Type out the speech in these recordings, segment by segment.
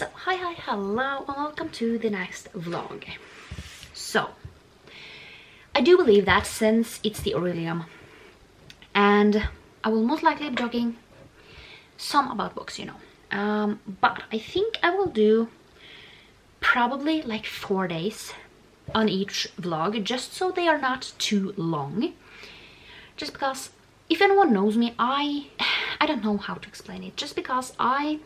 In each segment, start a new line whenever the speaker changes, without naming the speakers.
So, hi, hello, and welcome to the next vlog. So, I do believe that since it's the Aurelium, and I will most likely be talking some about books, but I think I will do probably like 4 days on each vlog, just so they are not too long. Just because, if anyone knows me, I don't know how to explain it. Just because I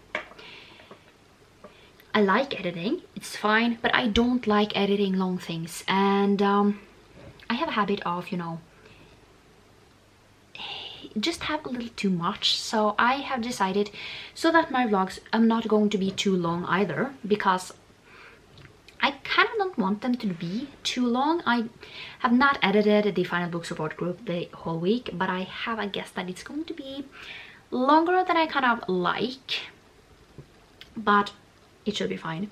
like editing, it's fine, but I don't like editing long things, and I have a habit of, just have a little too much. So I have decided so that my vlogs are not going to be too long either, because I kind of don't want them to be too long. I have not edited the final book support group the whole week, but I have a guess that it's going to be longer than I kind of like, but it should be fine.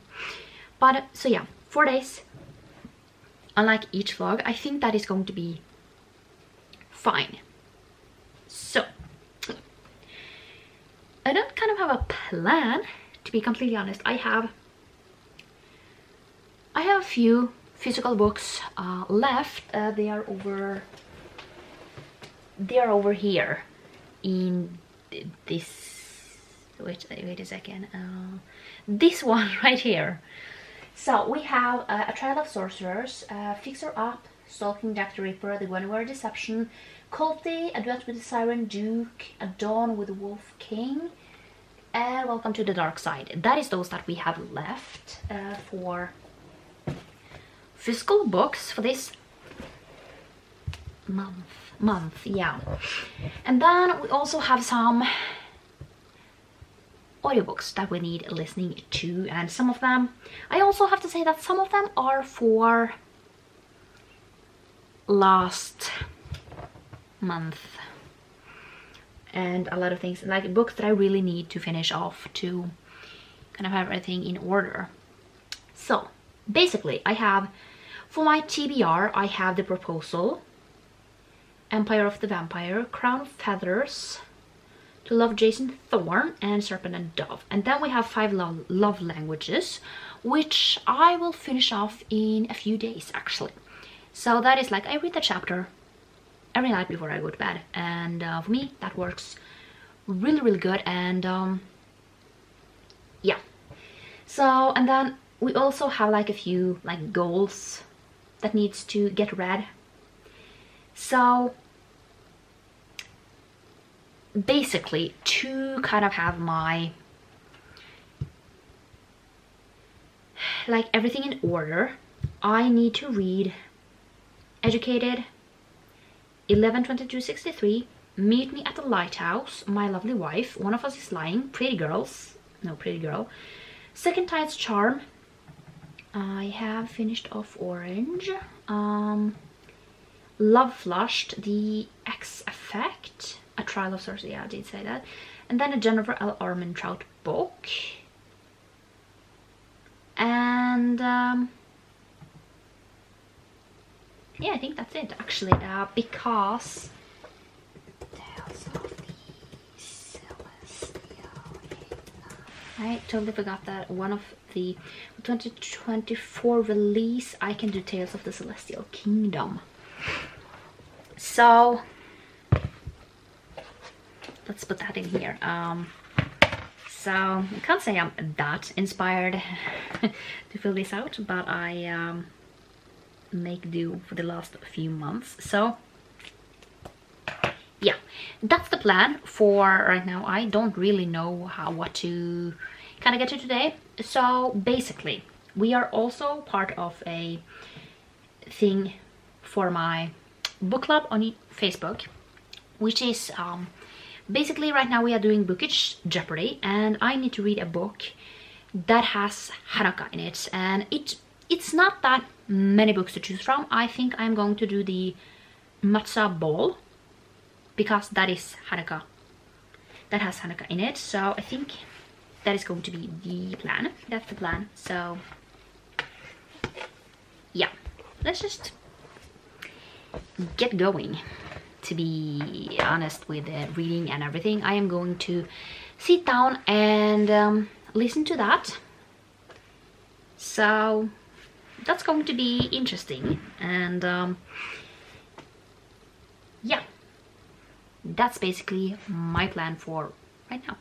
But so yeah, 4 days unlike each vlog. I think that is going to be fine. So I don't kind of have a plan, to be completely honest. I have a few physical books left. They are over here in this, wait a second, this one right here. So we have A Trial of Sorcerers, Fixer Up, Stalking Jack the Ripper, The Guinevere Deception, Culty, A Duet with the Siren Duke, A Dawn with the Wolf King, and Welcome to the Dark Side. That is those that we have left for physical books for this month, yeah. And then we also have some audiobooks that we need listening to, and some of them, I also have to say that some of them are for last month, and a lot of things like books that I really need to finish off to kind of have everything in order. So basically I have, for my TBR, I have The Proposal, Empire of the Vampire, Crown of Feathers, To Love Jason Thorne, and Serpent and Dove. And then we have 5 love languages, which I will finish off in a few days actually. So that is like, I read the chapter every night before I go to bed, and for me that works really good. And yeah, so, and then we also have like a few like goals that needs to get read. So basically, to kind of have my like everything in order, I need to read Educated, 11/22/63, Meet Me at the Lighthouse, My Lovely Wife, One of Us is Lying, Pretty Girl, Second Tide's Charm. I have finished off Orange, Love Flushed, The X Effect, A Trial of Sorcery, yeah, I did say that, and then a Jennifer L. Armentrout book, and yeah, I think that's it actually, because I totally forgot that one of the 2024 release, I can do Tales of the Celestial Kingdom. So let's put that in here. So I can't say I'm that inspired to fill this out, but I make do for the last few months. So yeah, that's the plan for right now. I don't really know what to kind of get to today. So basically, we are also part of a thing for my book club on Facebook, which is basically right now we are doing Bookage Jeopardy, and I need to read a book that has Hanukkah in it, and it's not that many books to choose from. I think I'm going to do the Matzah Ball, because that is Hanukkah, that has Hanukkah in it. So I think that is going to be the plan. That's the plan. So yeah, let's just get going. To be honest with reading and everything, I am going to sit down and listen to that So that's going to be interesting. And yeah, that's basically my plan for right now.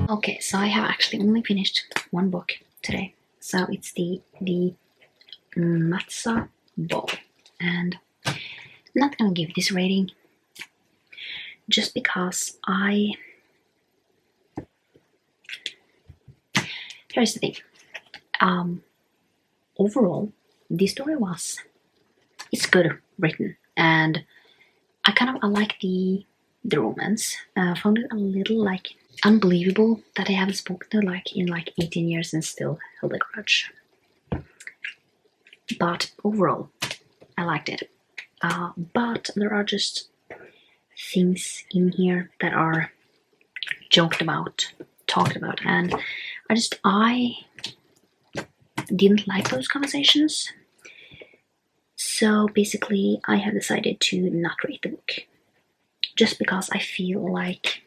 Okay, so I have actually only finished one book today. So it's the Matza Ball, and I'm not gonna give this rating just because here's the thing. Overall, the story it's good written, and I like the romance. Found it a little like unbelievable that I haven't spoken to like in like 18 years and still held a grudge. But overall, I liked it. But there are just things in here that are joked about, talked about, and I didn't like those conversations. So basically, I have decided to not read the book, just because I feel like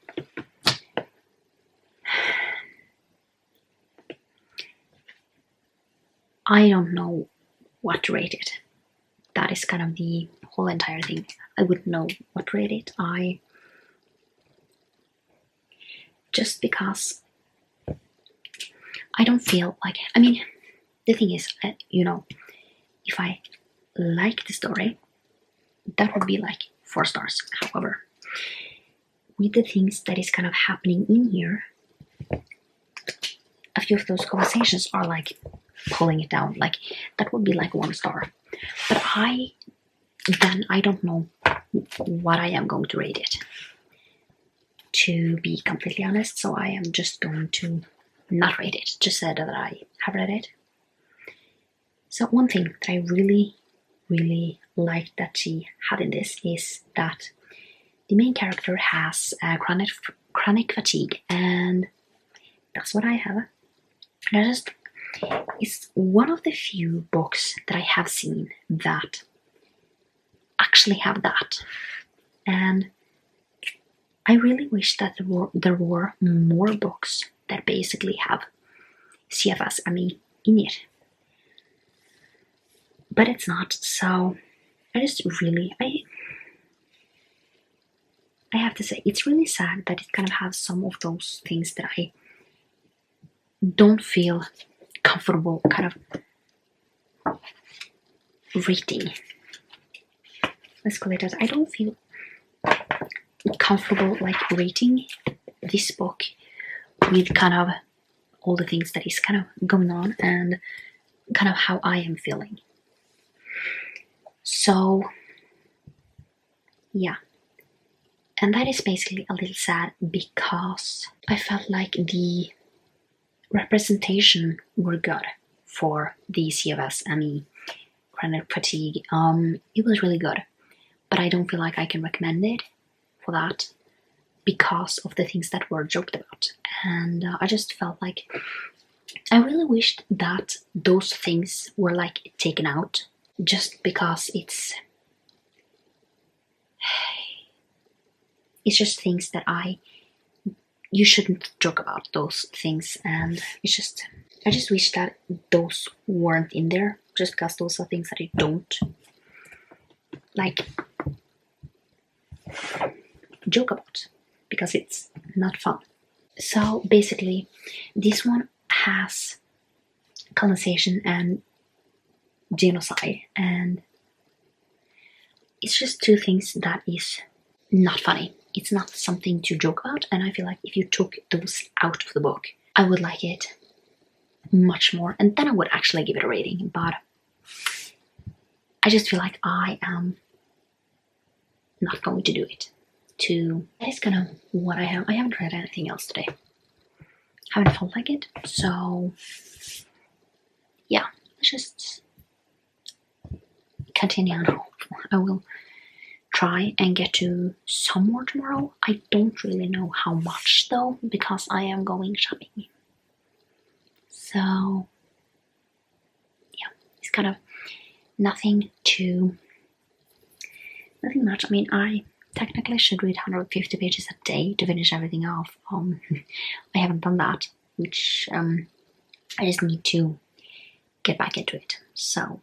I don't know what to rate it. That is kind of the whole entire thing. I wouldn't know what to rate it. Just because I don't feel like, I mean, the thing is, if I like the story, that would be like 4 stars. However, with the things that is kind of happening in here, a few of those conversations are like pulling it down. Like that would be like 1 star. But I don't know what I am going to rate it, to be completely honest. So I am just going to not rate it. Just said that I have read it. So one thing that I really, really liked that she had in this is that the main character has chronic fatigue, and that's what I have. It's one of the few books that I have seen that actually have that, and I really wish that there were more books that basically have CFS in it, but it's not. So I have to say it's really sad that it kind of has some of those things that I don't feel comfortable kind of reading. Let's call it that. I don't feel comfortable like reading this book with kind of all the things that is kind of going on and kind of how I am feeling. So yeah, and that is basically a little sad because I felt like the representation were good for the CFS ME chronic fatigue. It was really good, but I don't feel like I can recommend it for that because of the things that were joked about. And I just felt like I really wished that those things were like taken out, just because it's just things that you shouldn't joke about those things, and I just wish that those weren't in there, just because those are things that I don't like joke about, because it's not fun. So basically, this one has colonization and genocide, and it's just 2 things that is not funny. It's not something to joke about, and I feel like if you took those out of the book, I would like it much more, and then I would actually give it a rating. But I just feel like I am not going to do it. That is kind of what I have. I haven't read anything else today. Haven't felt like it. So yeah, let's just continue on. I will try and get to some more tomorrow. I don't really know how much though, because I am going shopping. So yeah, it's kind of nothing much. I mean, I technically should read 150 pages a day to finish everything off. I haven't done that, which I just need to get back into it. So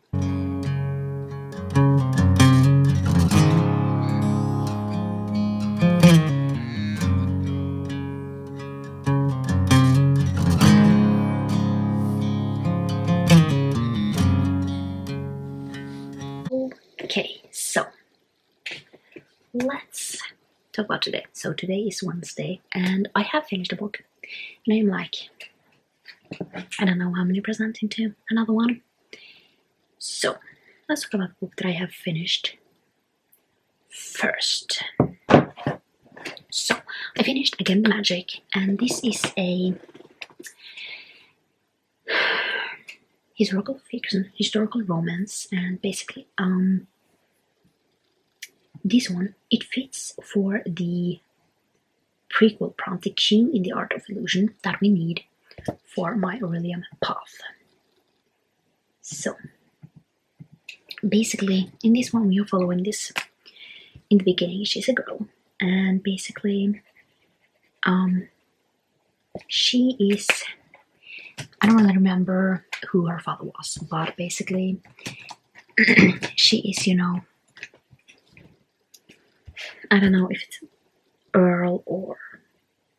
okay, so let's talk about today. So today is Wednesday, and I have finished a book, and I'm like, I don't know how many percent into another one. So let's talk about the book that I have finished first. So I finished Again the Magic, and this is a historical romance, and basically this one, it fits for the prequel prompt, the Q in the Art of Illusion that we need for my Aurelium path. So basically in this one we are following this. In the beginning she's a girl, and basically she is, I don't really remember who her father was, but basically she is, you know, I don't know if it's Earl or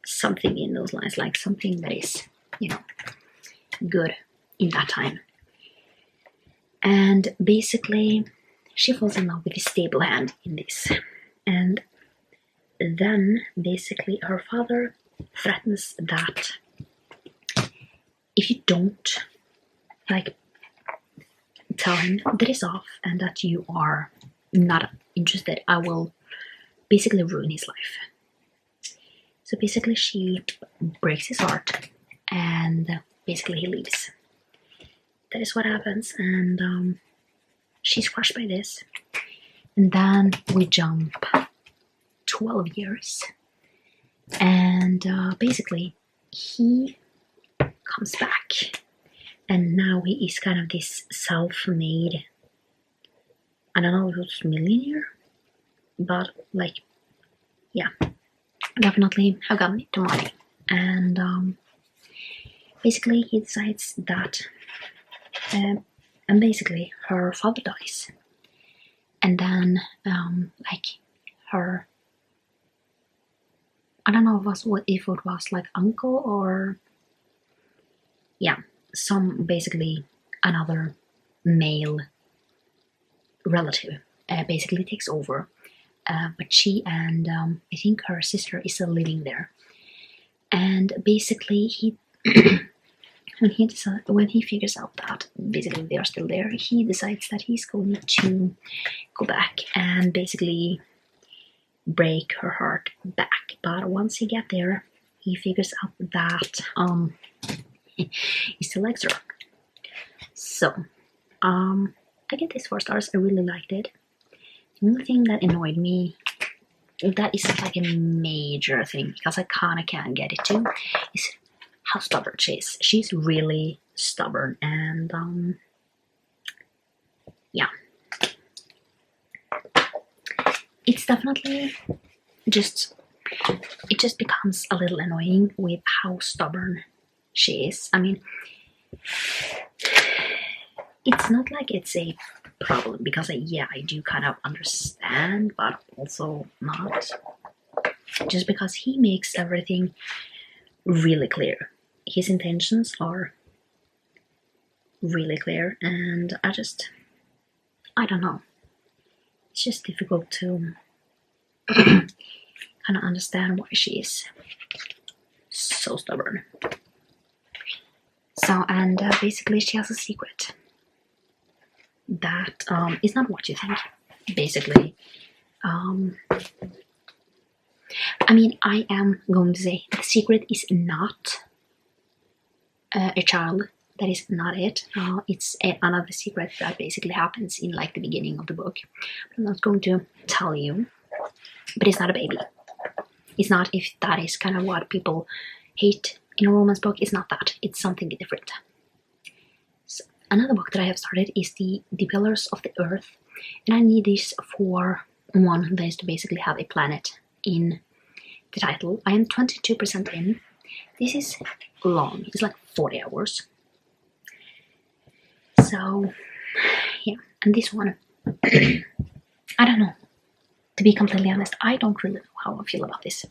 something in those lines, like something that is, you know, good in that time. And basically she falls in love with the stable hand in this, and then basically her father threatens that if you don't like tell him that it's off and that you are not interested, I will basically ruin his life. So basically she breaks his heart, and basically he leaves. That is what happens, and she's crushed by this. And then we jump 12 years, and basically he comes back, and now he is kind of this self-made, I don't know if it was millionaire, but like, yeah, definitely have gotten into money. And basically he decides that and basically her father dies, and then like her, I don't know if it was like uncle or yeah, some basically another male relative basically takes over, but she and I think her sister is still living there. And basically he when he figures out that basically they are still there, he decides that he's going to go back and basically break her heart back. But once he gets there, he figures out that he still likes her. So I get this 4 stars. I really liked it. The only thing that annoyed me, that isn't like a major thing because I kinda can't get it too, is how stubborn she is. She's really stubborn, and yeah, it's definitely just, it just becomes a little annoying with how stubborn she is. I mean, it's not like it's a problem because I do kind of understand, but also not. Just because he makes everything really clear. His intentions are really clear, and I don't know. It's just difficult to kind of understand why she is so stubborn. So, and basically she has a secret that is not what you think. Basically, I mean, I am going to say the secret is not a child. That is not it. It's another secret that basically happens in like the beginning of the book. I'm not going to tell you, but it's not a baby. It's not, if that is kind of what people hate in a romance book. It's not that. It's something different. another book that I have started is the Pillars of the Earth, and I need this for one that is to basically have a planet in the title. I am 22% in. This is long. It's like 40 hours. So yeah, and this one, I don't know. To be completely honest, I don't really know how I feel about this.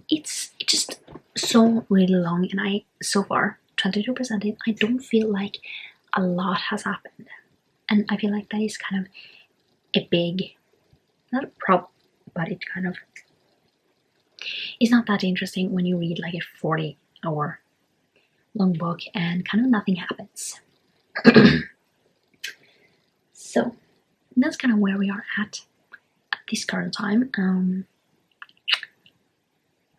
It's just so really long, and I so far 22% in. I don't feel like a lot has happened, and I feel like that is kind of a big, not a problem, but it kind of is not that interesting when you read like a 40-hour long book and kind of nothing happens. So that's kind of where we are at this current time.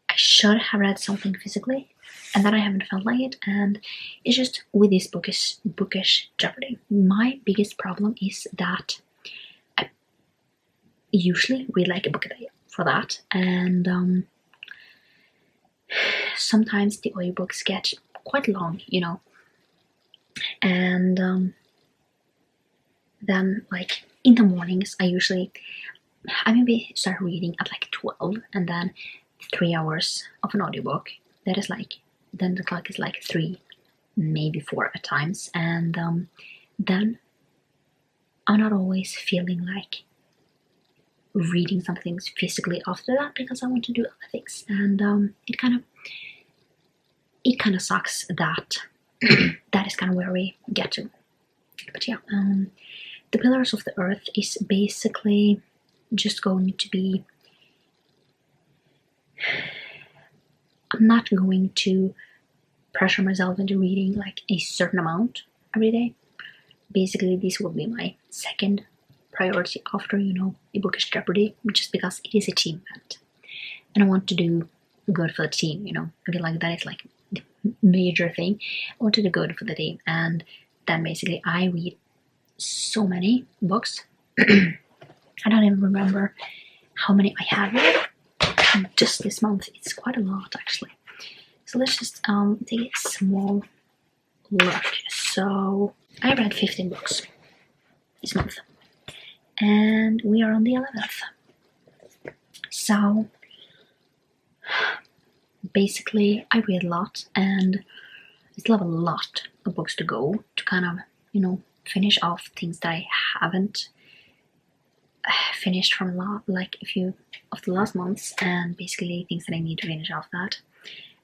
I should have read something physically, and then I haven't felt like it, and it's just with this bookish Jeopardy. My biggest problem is that I usually read like a book a day for that, and sometimes the audiobooks get quite long, you know, and then like in the mornings I maybe start reading at like 12, and then 3 hours of an audiobook. That is like, then the clock is like 3, maybe 4 at times, and then I'm not always feeling like reading something physically after that because I want to do other things, and it kind of sucks that that is kind of where we get to. But yeah, the Pillars of the Earth is basically just going to be, I'm not going to pressure myself into reading like a certain amount every day. Basically, this will be my second priority after, you know, a bookish Jeopardy, just because it is a team event, and I want to do good for the team, you know. I feel like that is like the major thing. I want to do good for the team, and then basically I read so many books. I don't even remember how many I have read just this month. It's quite a lot actually. So let's just take a small look. So I read 15 books this month, and we are on the 11th. So basically I read a lot, and I still have a lot of books to go to kind of, you know, finish off things that I haven't finished from like a few of the last months, and basically things that I need to finish off that.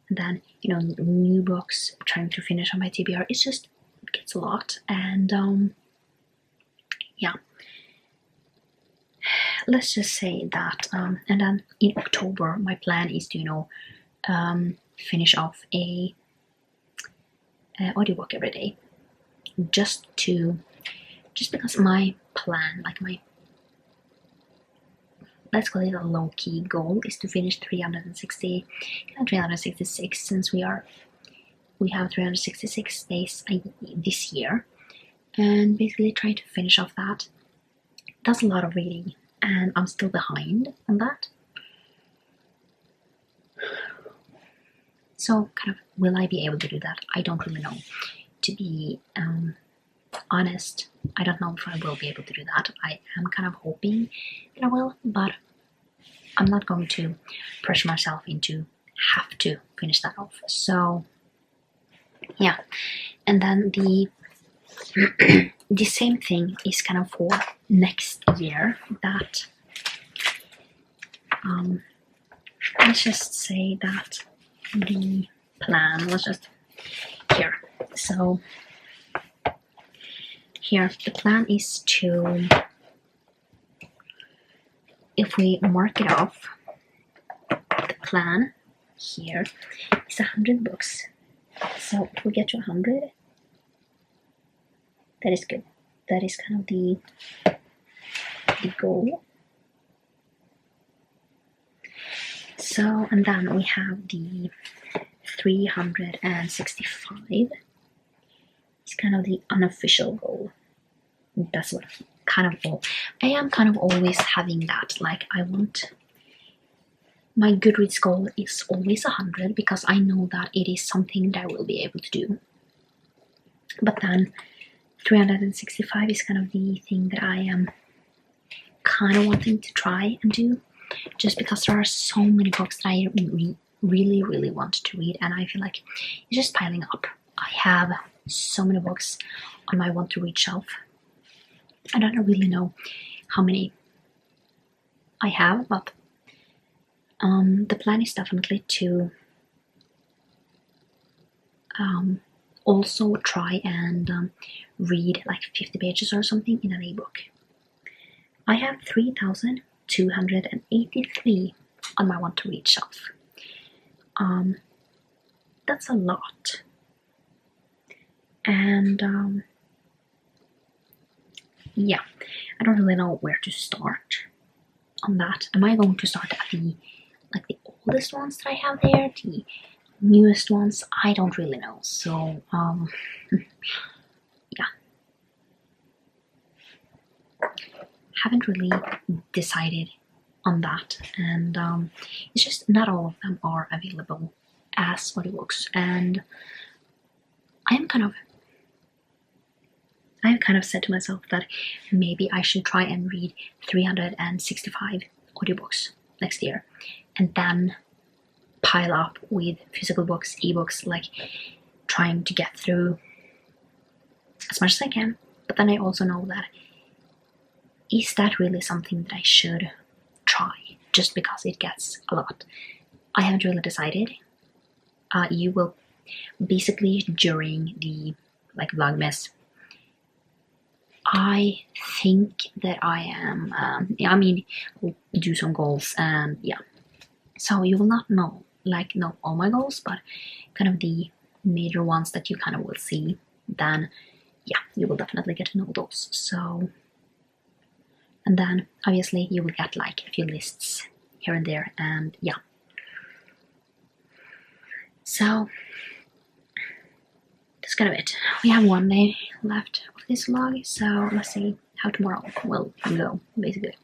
And then, you know, new books, trying to finish on my TBR. It's just, it gets a lot, and yeah. Let's just say that, and then in October my plan is to, you know, finish off a audiobook every day, just because my plan, like my, let's call it a low-key goal, is to finish 366, since we have 366 days this year, and basically try to finish off that. That's a lot of reading, and I'm still behind on that. So kind of, will I be able to do that? I don't really know. To be honest, I don't know if I will be able to do that. I am kind of hoping that I will, but I'm not going to pressure myself into have to finish that off. So yeah, and then the the same thing is kind of for next year, that let's just say that the plan, let's just here. So here the plan is to, if we mark it off, the plan here is 100 books. So if we get to 100, that is good. That is kind of the goal. So, and then we have the 365. It's kind of the unofficial goal. That's what I am kind of always having that. Like, I want, my GoodReads goal is always 100, because I know that it is something that I will be able to do. But then 365 is kind of the thing that I am kind of wanting to try and do, just because there are so many books that I really want to read, and I feel like it's just piling up. I have so many books on my want to read shelf. I don't really know how many I have, but the plan is definitely to also try and read like 50 pages or something in an ebook. I have 3,283 on my want to read shelf. That's a lot. And yeah, I don't really know where to start on that. Am I going to start at the oldest ones that I have there, the newest ones? I don't really know. So yeah, haven't really decided on that, and it's just not all of them are available as audiobooks, and I've kind of said to myself that maybe I should try and read 365 audiobooks next year, and then pile up with physical books, ebooks, like trying to get through as much as I can. But then I also know that, is that really something that I should try just because it gets a lot? I haven't really decided. You will basically, during the Vlogmas, I think that I am, I'll do some goals, and yeah. So you will not know all my goals, but kind of the major ones that you kind of will see, then yeah, you will definitely get to know those. So, and then obviously you will get like a few lists here and there, and yeah. So that's kind of it. We have one day left of this vlog, so let's see how tomorrow will go, basically.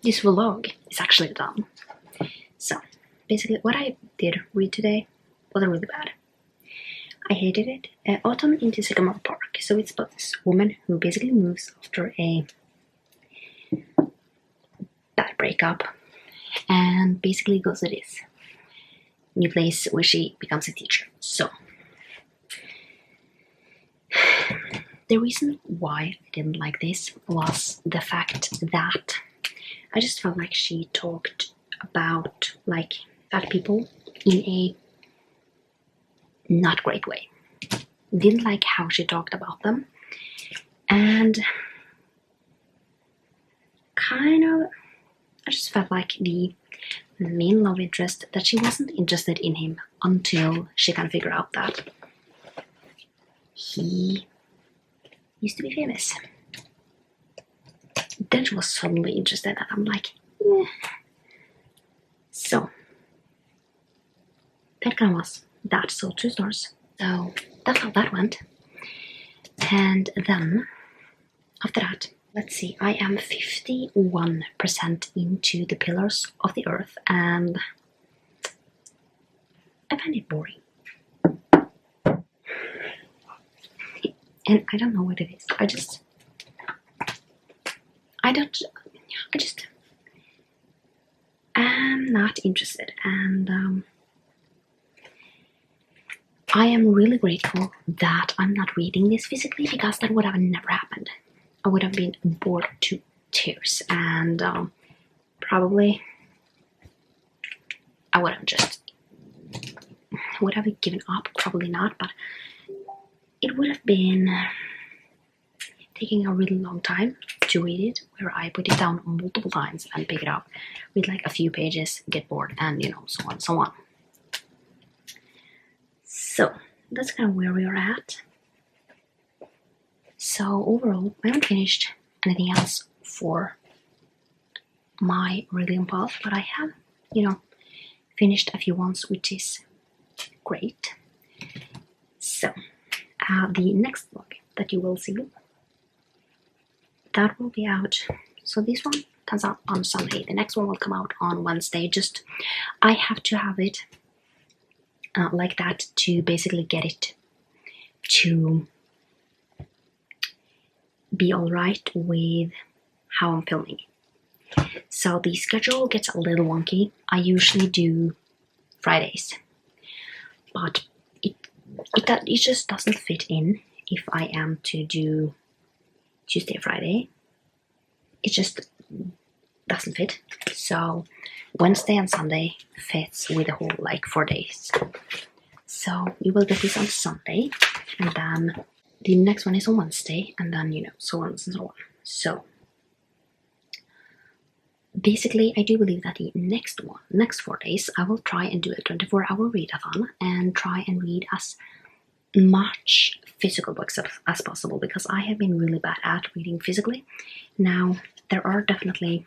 This vlog is actually done. So basically what I did read today was really bad. I hated it. Autumn into Sycamore Park. So it's about this woman who basically moves after a bad breakup and basically goes to this new place where she becomes a teacher. So the reason why I didn't like this was the fact that I just felt like she talked about fat people in a not great way. Didn't like how she talked about them, and kind of I just felt like the main love interest, that she wasn't interested in him until she kind of figured out that he used to be famous. Then she was suddenly interested, and I'm like, eh. So that kind of was that. So 2 stars. So that's how that went. And then after that, let's see, I am 51% into the Pillars of the Earth, and I find it boring. And I don't know what it is. I just am not interested, and I am really grateful that I'm not reading this physically, because that would have never happened. I would have been bored to tears, and probably I would have given up. Probably not, but it would have been taking a really long time to read it, where I put it down multiple times and pick it up, read like a few pages, get bored, and so on and so on. So that's kind of where we are at. So overall, I haven't finished anything else for my reading path, but I have, you know, finished a few ones, which is great. So the next book that you will see, that will be out. So this one comes out on Sunday. The next one will come out on Wednesday. Just I have to have it like that to basically get it to be all right with how I'm filming. So the schedule gets a little wonky. I usually do Fridays, but it just doesn't fit in if I am to do Tuesday, Friday. It just doesn't fit. So Wednesday and Sunday fits with the whole like 4 days. So you will get this on Sunday, and then the next one is on Wednesday, and then, you know, so on and so on. So basically, I do believe that the next 4 days, I will try and do a 24-hour readathon and try and read as much physical books as possible, because I have been really bad at reading physically. Now, there are definitely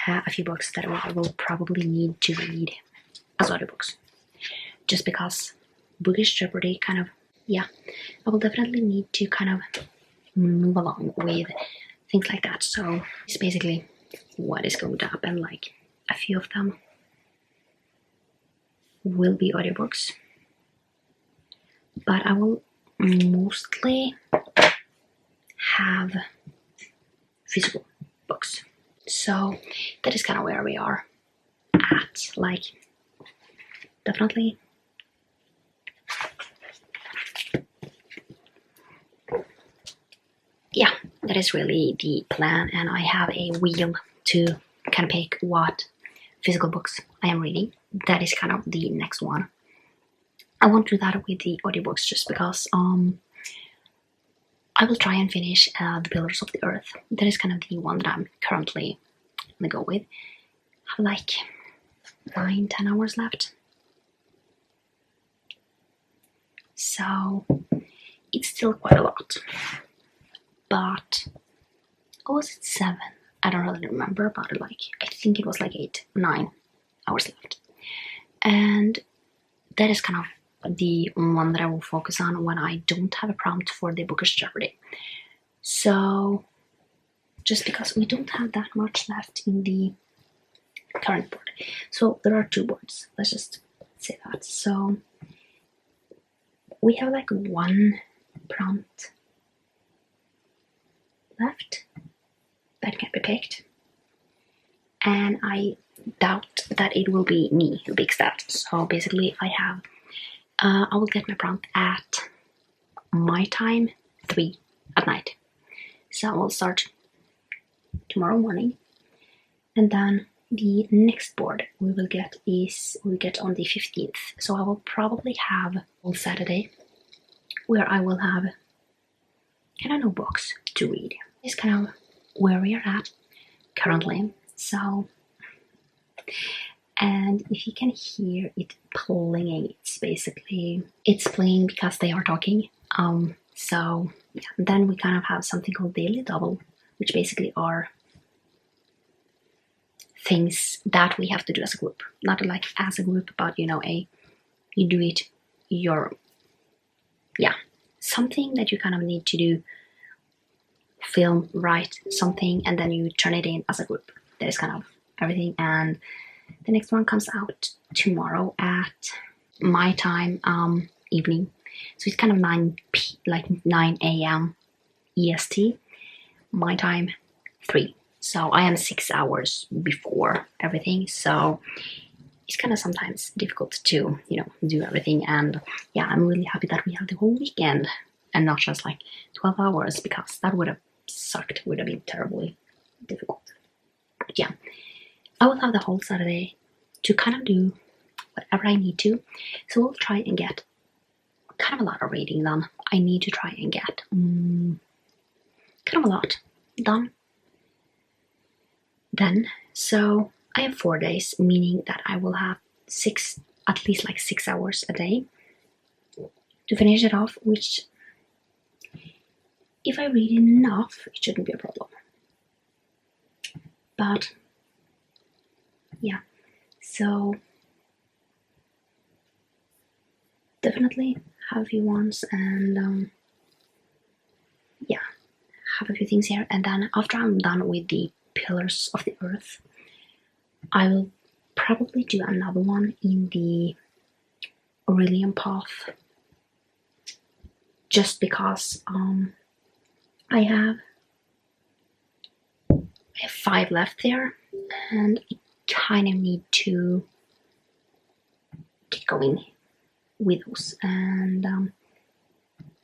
a few books that I will probably need to read as audiobooks, just because Bookish Jeopardy kind of, yeah, I will definitely need to kind of move along with things like that. So it's basically what is going to happen. Like, a few of them will be audiobooks, but I will mostly have physical books. So that is kind of where we are at. Like, definitely yeah, that is really the plan, and I have a wheel to kind of pick what physical books I am reading. That is kind of the next one. I won't do that with the audiobooks just because I will try and finish The Pillars of the Earth. That is kind of the one that I'm currently gonna go with. I have like 9-10 hours left. So it's still quite a lot. But, or was it 7? I don't really remember, but like, I think it was like 8-9 hours left. And that is kind of the one that I will focus on when I don't have a prompt for the Bookish Jeopardy. So, just because we don't have that much left in the current board. So there are 2 boards, let's just say that. So we have like 1 prompt left that can be picked, and I doubt that it will be me who picks that. So basically I will get my prompt at my time, 3 at night. So I will start tomorrow morning, and then the next board we'll get on the 15th. So I will probably have on Saturday where I will have kind of no books to read. It's kind of where we are at currently. So, and if you can hear it playing, it's playing because they are talking. So yeah, then we kind of have something called daily double, which basically are things that we have to do as a group. Not like as a group, but you know, you do it something that you kind of need to do, film, write something, and then you turn it in as a group. That is kind of everything. And the next one comes out tomorrow at my time, evening. So it's kind of 9 a.m. EST. My time, 3. So I am 6 hours before everything. So it's kind of sometimes difficult to, you know, do everything. And yeah, I'm really happy that we have the whole weekend and not just like 12 hours, because that would have sucked, would have been terribly difficult. But yeah, I will have the whole Saturday to kind of do whatever I need to. So we'll try and get kind of a lot of reading done. I need to try and get kind of a lot done then. So I have 4 days, meaning that I will have at least like 6 hours a day to finish it off, which if I read enough, it shouldn't be a problem. But yeah, so definitely have a few ones, and yeah, have a few things here. And then after I'm done with the pillars of the earth, I will probably do another one in the Aurelian path, just because I have 5 left there, and I kind of need to get going with those. And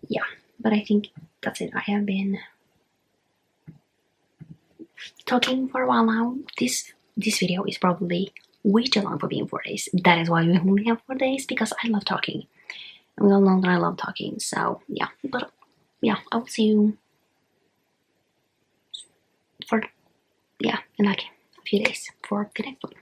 yeah, but I think that's it. I have been talking for a while now. This video is probably way too long for being 4 days. That is why we only have 4 days, because I love talking. And we all know that I love talking, so yeah. But yeah, I will see you for, yeah, in like a few days for the next one.